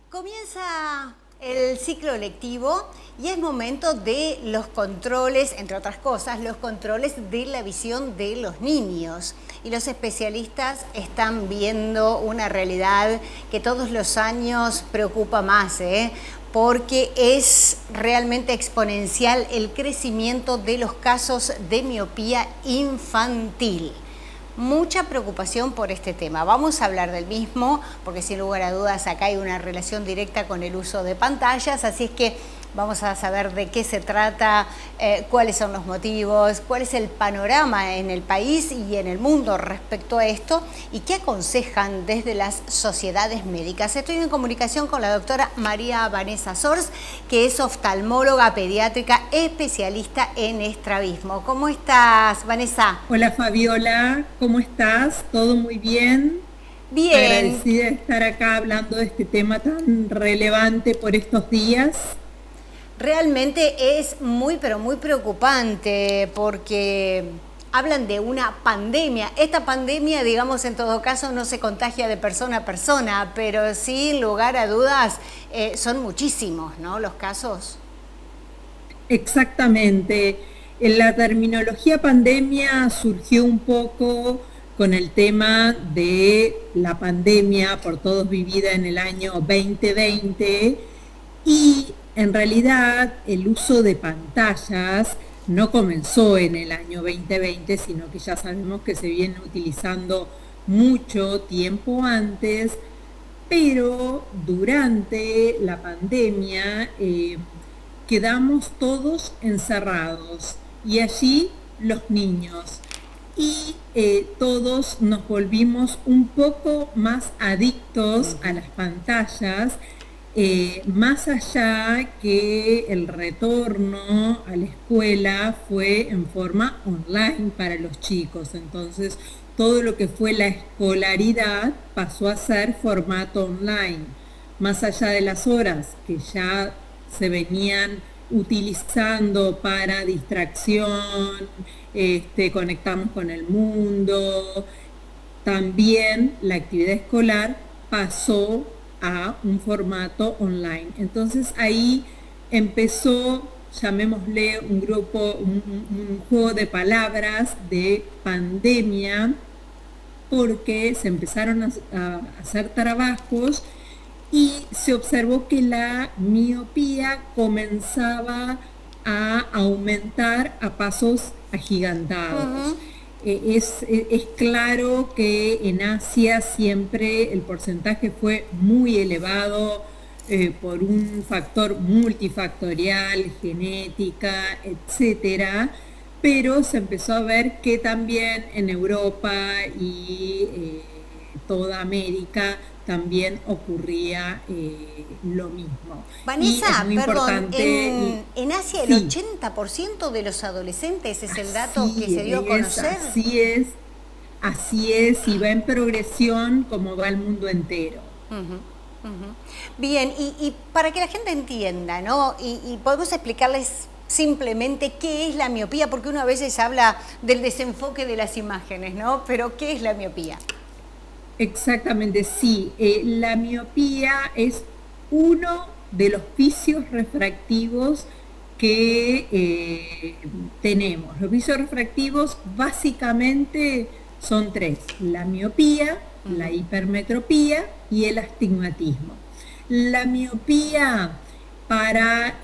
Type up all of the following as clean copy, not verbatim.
Comienza el ciclo lectivo y es momento de los controles, entre otras cosas, los controles de la visión de los niños. Y los especialistas están viendo una realidad que todos los años preocupa más, porque es realmente exponencial el crecimiento de los casos de miopía infantil. Mucha preocupación por este tema. Vamos a hablar del mismo, porque sin lugar a dudas acá hay una relación directa con el uso de pantallas, así es que vamos a saber de qué se trata, cuáles son los motivos, cuál es el panorama en el país y en el mundo respecto a esto y qué aconsejan desde las sociedades médicas. Estoy en comunicación con la doctora María Vanessa Sors, que es oftalmóloga pediátrica especialista en estrabismo. ¿Cómo estás, Vanessa? Hola Fabiola, ¿cómo estás? ¿Todo muy bien? Bien. Agradecida de estar acá hablando de este tema tan relevante por estos días. Realmente es muy, pero muy preocupante porque hablan de una pandemia. Esta pandemia, digamos, en todo caso no se contagia de persona a persona, pero sin lugar a dudas son muchísimos, ¿no?, los casos. Exactamente. La terminología pandemia surgió un poco con el tema de la pandemia por todos vivida en el año 2020 y en realidad el uso de pantallas no comenzó en el año 2020, sino que ya sabemos que se viene utilizando mucho tiempo antes, pero durante la pandemia quedamos todos encerrados y allí los niños. Y todos nos volvimos un poco más adictos a las pantallas, más allá que el retorno a la escuela fue en forma online para los chicos. Entonces, todo lo que fue la escolaridad pasó a ser formato online. Más allá de las horas que ya se venían utilizando para distracción, conectamos con el mundo, también la actividad escolar pasó a un formato online. Entonces ahí empezó, llamémosle un juego de palabras de pandemia, porque se empezaron a hacer trabajos y se observó que la miopía comenzaba a aumentar a pasos agigantados. Es claro que en Asia siempre el porcentaje fue muy elevado por un factor multifactorial, genética, etcétera, pero se empezó a ver que también en Europa y toda América también ocurría lo mismo. Vanessa, perdón, en Asia el sí, 80% de los adolescentes es el dato que se dio a conocer. Así es, y va en progresión como va el mundo entero. Bien, y para que la gente entienda, ¿no? Y podemos explicarles simplemente qué es la miopía, porque uno a veces habla del desenfoque de las imágenes, ¿no? Pero ¿qué es la miopía? Exactamente, sí. La miopía es uno de los vicios refractivos que tenemos. Los vicios refractivos básicamente son tres: la miopía, la hipermetropía y el astigmatismo. La miopía, para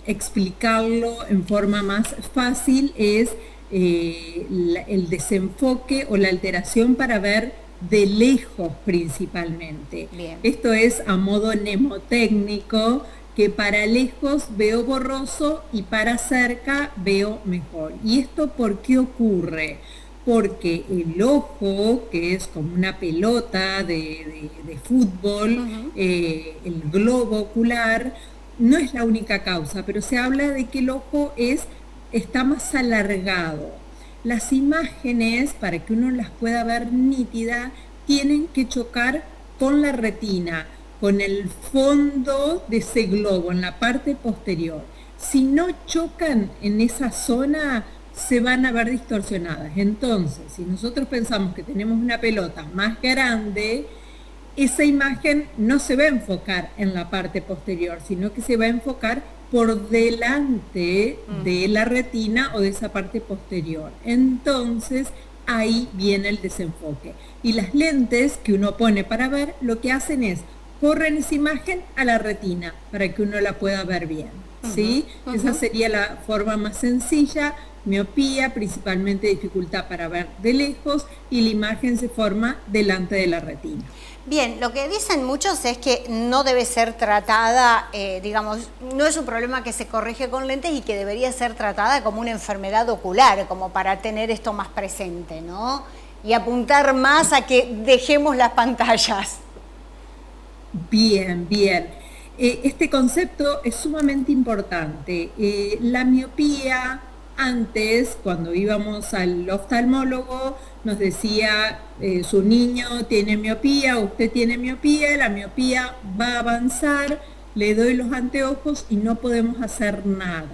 explicarlo en forma más fácil, es el desenfoque o la alteración para ver de lejos principalmente. Bien. Esto es a modo mnemotécnico, que para lejos veo borroso y para cerca veo mejor. ¿Y esto por qué ocurre? Porque el ojo, que es como una pelota de fútbol, el globo ocular, no es la única causa, pero se habla de que el ojo está más alargado. Las imágenes, para que uno las pueda ver nítida, tienen que chocar con la retina, con el fondo de ese globo, en la parte posterior. Si no chocan en esa zona, se van a ver distorsionadas. Entonces, si nosotros pensamos que tenemos una pelota más grande, esa imagen no se va a enfocar en la parte posterior, sino que se va a enfocar por delante de la retina o de esa parte posterior. Entonces, ahí viene el desenfoque. Y las lentes que uno pone para ver, lo que hacen es, corren esa imagen a la retina para que uno la pueda ver bien. ¿Sí? Esa sería la forma más sencilla. Miopía, principalmente dificultad para ver de lejos, y la imagen se forma delante de la retina. Bien, lo que dicen muchos es que no debe ser tratada, digamos, no es un problema que se corrige con lentes y que debería ser tratada como una enfermedad ocular, como para tener esto más presente, ¿no? Y apuntar más a que dejemos las pantallas. Bien, bien. Este concepto es sumamente importante. La miopía, antes, cuando íbamos al oftalmólogo, nos decía, su niño tiene miopía, usted tiene miopía, la miopía va a avanzar, le doy los anteojos y no podemos hacer nada.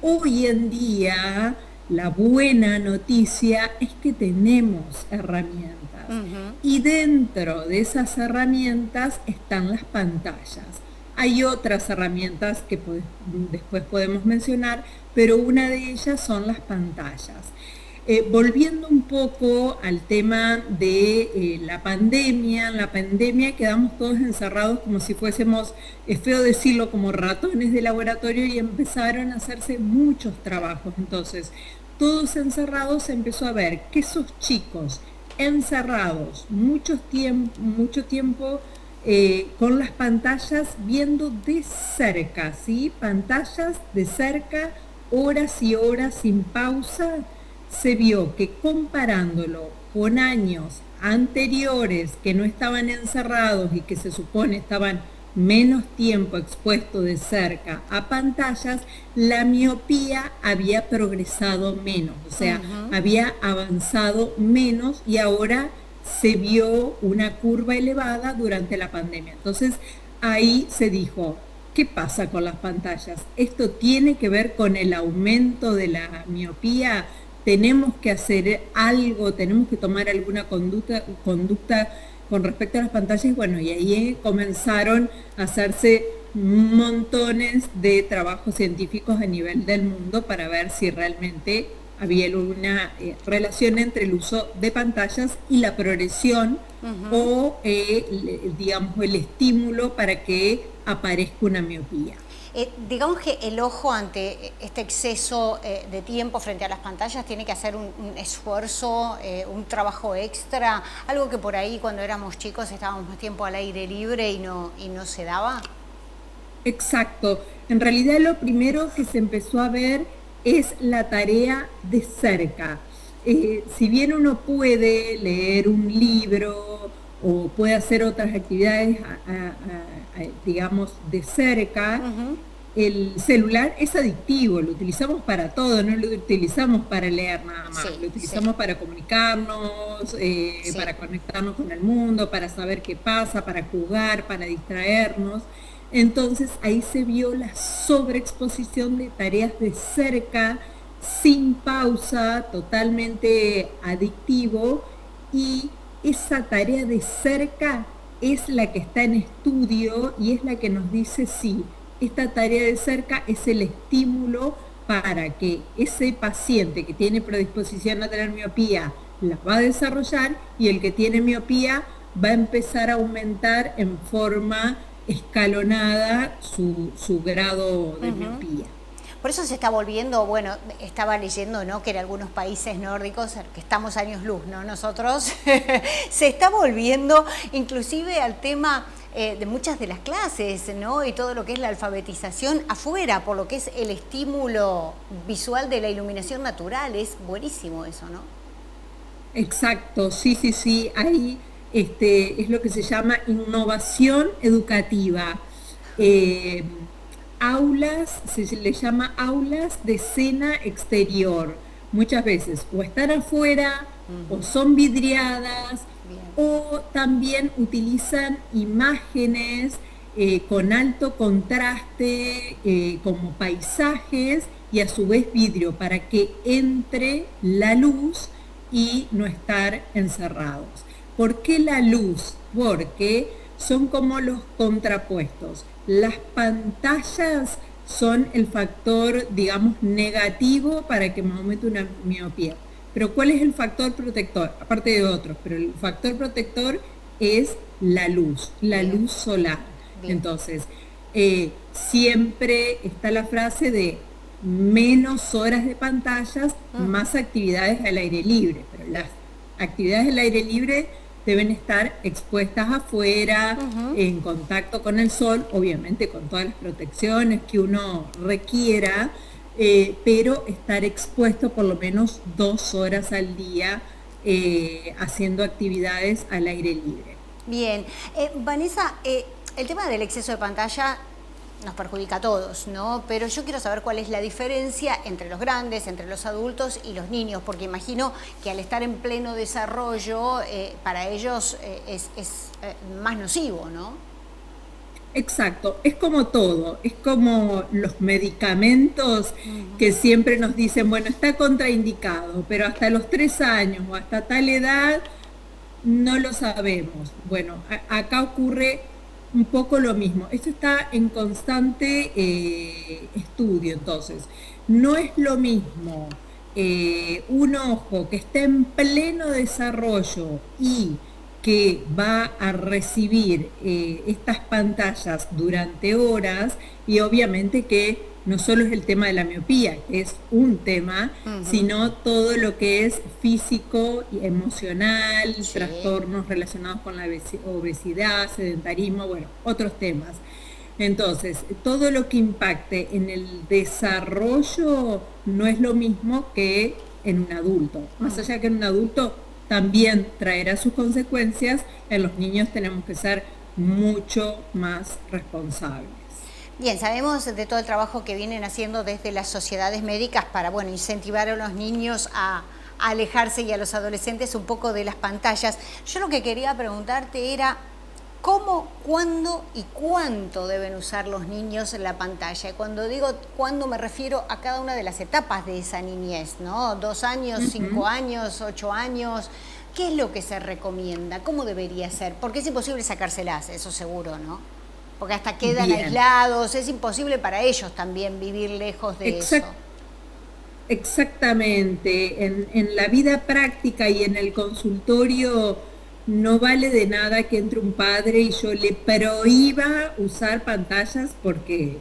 Hoy en día, la buena noticia es que tenemos herramientas. Y dentro de esas herramientas están las pantallas. Hay otras herramientas que después podemos mencionar, pero una de ellas son las pantallas. Volviendo un poco al tema de la pandemia, en la pandemia quedamos todos encerrados como si fuésemos, es feo decirlo, como ratones de laboratorio, y empezaron a hacerse muchos trabajos. Entonces, todos encerrados, se empezó a ver que esos chicos encerrados mucho tiempo con las pantallas, viendo de cerca, ¿sí? Pantallas de cerca, horas y horas sin pausa, se vio que comparándolo con años anteriores que no estaban encerrados y que se supone estaban menos tiempo expuestos de cerca a pantallas, la miopía había progresado menos, o sea, había avanzado menos, y ahora se vio una curva elevada durante la pandemia. Entonces, ahí se dijo, ¿qué pasa con las pantallas? ¿Esto tiene que ver con el aumento de la miopía? ¿Tenemos que hacer algo? ¿Tenemos que tomar alguna conducta con respecto a las pantallas? Bueno, y ahí comenzaron a hacerse montones de trabajos científicos a nivel del mundo para ver si realmente había una relación entre el uso de pantallas y la progresión o, digamos, el estímulo para que aparezca una miopía. Digamos que el ojo, ante este exceso de tiempo frente a las pantallas, tiene que hacer un esfuerzo, un trabajo extra, algo que por ahí cuando éramos chicos estábamos más tiempo al aire libre y no se daba. Exacto. En realidad lo primero que se empezó a ver es la tarea de cerca. Si bien uno puede leer un libro o puede hacer otras actividades, digamos, de cerca, el celular es adictivo, lo utilizamos para todo, no lo utilizamos para leer nada más, lo utilizamos para comunicarnos, para conectarnos con el mundo, para saber qué pasa, para jugar, para distraernos. Entonces ahí se vio la sobreexposición de tareas de cerca, sin pausa, totalmente adictivo, y esa tarea de cerca es la que está en estudio y es la que nos dice sí, esta tarea de cerca es el estímulo para que ese paciente que tiene predisposición a tener miopía la va a desarrollar, y el que tiene miopía va a empezar a aumentar en forma escalonada su grado de miopía. Por eso se está volviendo, bueno, estaba leyendo, ¿no?, que en algunos países nórdicos, que estamos años luz, ¿no?, nosotros, se está volviendo inclusive al tema de muchas de las clases, ¿no?, y todo lo que es la alfabetización afuera, por lo que es el estímulo visual de la iluminación natural. Es buenísimo eso, ¿no? Exacto, sí, ahí es lo que se llama innovación educativa. Aulas, se le llama aulas de escena exterior. Muchas veces o están afuera, o son vidriadas, o también utilizan imágenes con alto contraste, como paisajes, y a su vez vidrio para que entre la luz y no estar encerrados. ¿Por qué la luz? Porque son como los contrapuestos. Las pantallas son el factor, digamos, negativo para que me aumente una miopía. Pero ¿cuál es el factor protector? Aparte de otros, pero el factor protector es la luz solar. Bien. Entonces, siempre está la frase de menos horas de pantallas, más actividades al aire libre, pero las actividades al aire libre deben estar expuestas afuera, en contacto con el sol, obviamente con todas las protecciones que uno requiera, pero estar expuesto por lo menos 2 horas al día haciendo actividades al aire libre. Bien. Vanessa, el tema del exceso de pantalla nos perjudica a todos, ¿no? Pero yo quiero saber cuál es la diferencia entre los grandes, entre los adultos y los niños, porque imagino que al estar en pleno desarrollo, para ellos es más nocivo, ¿no? Exacto, es como todo, es como los medicamentos que siempre nos dicen, bueno, está contraindicado, pero hasta los 3 años o hasta tal edad no lo sabemos. Bueno, acá ocurre un poco lo mismo. Esto está en constante estudio, entonces. No es lo mismo un ojo que está en pleno desarrollo y que va a recibir estas pantallas durante horas, y obviamente que no solo es el tema de la miopía, que es un tema, sino todo lo que es físico y emocional, trastornos relacionados con la obesidad, sedentarismo, bueno, otros temas. Entonces, todo lo que impacte en el desarrollo no es lo mismo que en un adulto. Más allá que en un adulto también traerá sus consecuencias, en los niños tenemos que ser mucho más responsables. Bien, sabemos de todo el trabajo que vienen haciendo desde las sociedades médicas para, bueno, incentivar a los niños a alejarse y a los adolescentes un poco de las pantallas. Yo lo que quería preguntarte era cómo, cuándo y cuánto deben usar los niños la pantalla. Y cuando digo cuándo me refiero a cada una de las etapas de esa niñez, ¿no? 2 años, 5 años, 8 años. ¿Qué es lo que se recomienda? ¿Cómo debería ser? Porque es imposible sacárselas, eso seguro, ¿no? Porque hasta quedan aislados, es imposible para ellos también vivir lejos de eso. Exactamente, en la vida práctica y en el consultorio no vale de nada que entre un padre y yo le prohíba usar pantallas, porque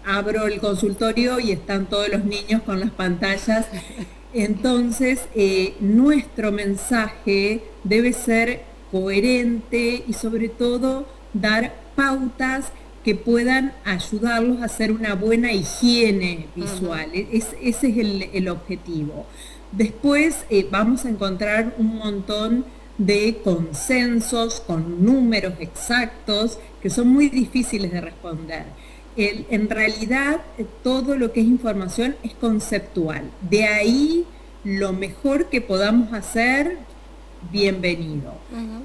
abro el consultorio y están todos los niños con las pantallas. Entonces, nuestro mensaje debe ser coherente y sobre todo dar pautas que puedan ayudarlos a hacer una buena higiene visual. Ese es el objetivo. Después vamos a encontrar un montón de consensos con números exactos que son muy difíciles de responder. En realidad, todo lo que es información es conceptual. De ahí, lo mejor que podamos hacer, bienvenido.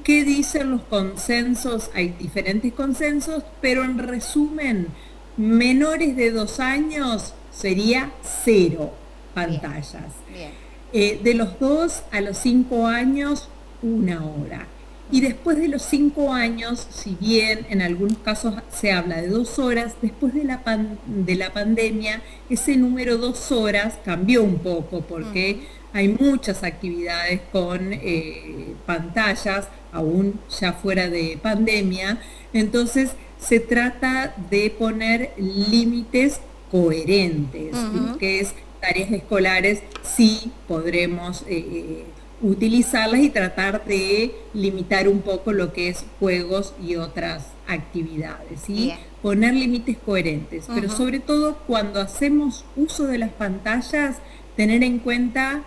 ¿Qué dicen los consensos? Hay diferentes consensos, pero en resumen, menores de 2 años sería 0 pantallas. Bien. De los 2 a los 5 años, 1 hora. Y después de los 5 años, si bien en algunos casos se habla de 2 horas, después de la pandemia, ese número 2 horas cambió un poco, porque hay muchas actividades con pantallas, aún ya fuera de pandemia. Entonces, se trata de poner límites coherentes, lo que es tareas escolares, sí podremos utilizarlas y tratar de limitar un poco lo que es juegos y otras actividades, ¿sí? Poner límites coherentes, pero sobre todo cuando hacemos uso de las pantallas, tener en cuenta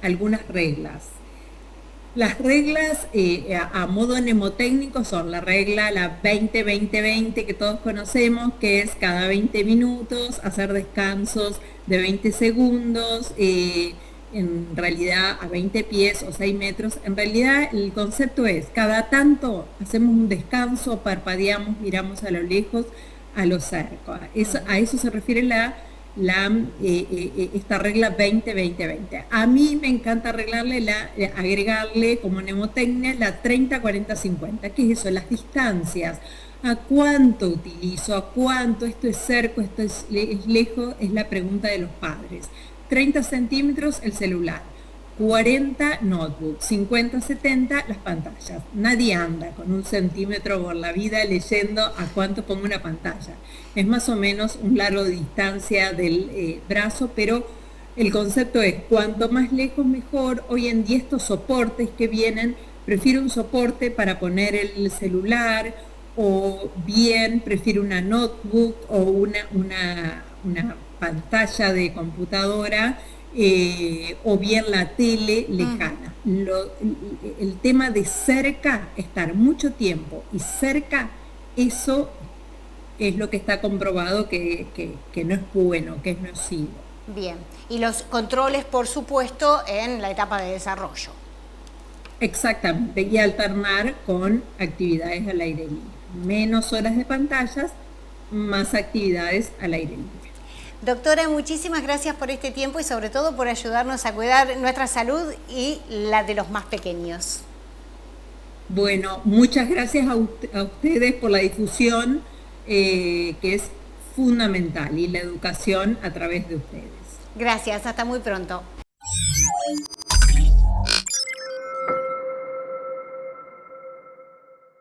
algunas reglas. Las reglas a modo mnemotécnico son la regla, la 20-20-20 que todos conocemos, que es cada 20 minutos hacer descansos de 20 segundos, en realidad a 20 pies o 6 metros. En realidad el concepto es, cada tanto hacemos un descanso, parpadeamos, miramos a lo lejos, a lo cerca. A eso se refiere la esta regla 20-20-20. A mí me encanta agregarle como mnemotecnia la 30-40-50. ¿Qué es eso? Las distancias. ¿A cuánto utilizo? ¿A cuánto? ¿Esto es cerca? ¿Esto es lejos? Es la pregunta de los padres. 30 centímetros el celular, 40 notebooks, 50-70 las pantallas. Nadie anda con 1 centímetro por la vida leyendo a cuánto pongo una pantalla. Es más o menos un largo de distancia del brazo, pero el concepto es cuanto más lejos mejor. Hoy en día estos soportes que vienen, prefiero un soporte para poner el celular, o bien prefiero una notebook o una pantalla de computadora, o bien la tele lejana. El tema de cerca, estar mucho tiempo y cerca, eso es lo que está comprobado que no es bueno, que es nocivo. Bien, y los controles, por supuesto, en la etapa de desarrollo. Exactamente, y alternar con actividades al aire libre. Menos horas de pantallas, más actividades al aire libre. Doctora, muchísimas gracias por este tiempo y sobre todo por ayudarnos a cuidar nuestra salud y la de los más pequeños. Bueno, muchas gracias a ustedes por la difusión, que es fundamental, y la educación a través de ustedes. Gracias, hasta muy pronto.